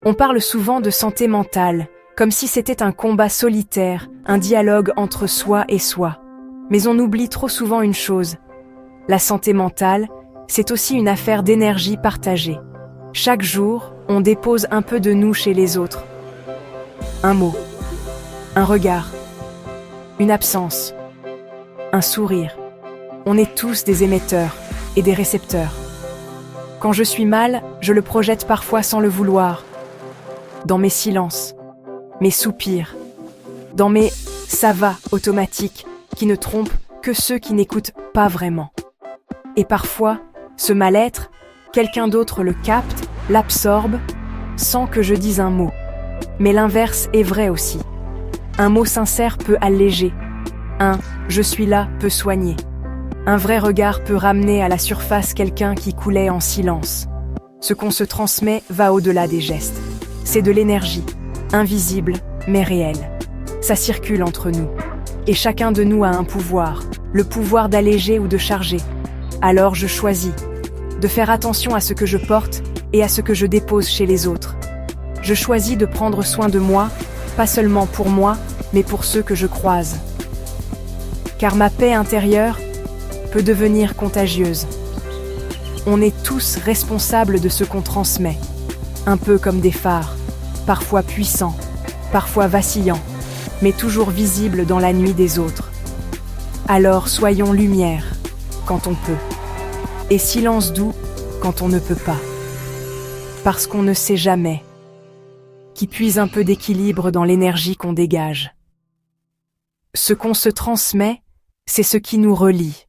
On parle souvent de santé mentale, comme si c'était un combat solitaire, un dialogue entre soi et soi. Mais on oublie trop souvent une chose. La santé mentale, c'est aussi une affaire d'énergie partagée. Chaque jour, on dépose un peu de nous chez les autres. Un mot, un regard, une absence, un sourire. On est tous des émetteurs et des récepteurs. Quand je suis mal, je le projette parfois sans le vouloir. Dans mes silences, mes soupirs, dans mes « ça va » automatiques qui ne trompent que ceux qui n'écoutent pas vraiment. Et parfois, ce mal-être, quelqu'un d'autre le capte, l'absorbe, sans que je dise un mot. Mais l'inverse est vrai aussi. Un mot sincère peut alléger. Un « je suis là » peut soigner. Un vrai regard peut ramener à la surface quelqu'un qui coulait en silence. Ce qu'on se transmet va au-delà des gestes. C'est de l'énergie, invisible mais réelle. Ça circule entre nous. Et chacun de nous a un pouvoir, le pouvoir d'alléger ou de charger. Alors je choisis de faire attention à ce que je porte et à ce que je dépose chez les autres. Je choisis de prendre soin de moi, pas seulement pour moi, mais pour ceux que je croise. Car ma paix intérieure peut devenir contagieuse. On est tous responsables de ce qu'on transmet, un peu comme des phares, parfois puissants, parfois vacillants, mais toujours visibles dans la nuit des autres. Alors soyons lumière quand on peut, et silence doux quand on ne peut pas. Parce qu'on ne sait jamais, qui puise un peu d'équilibre dans l'énergie qu'on dégage. Ce qu'on se transmet, c'est ce qui nous relie.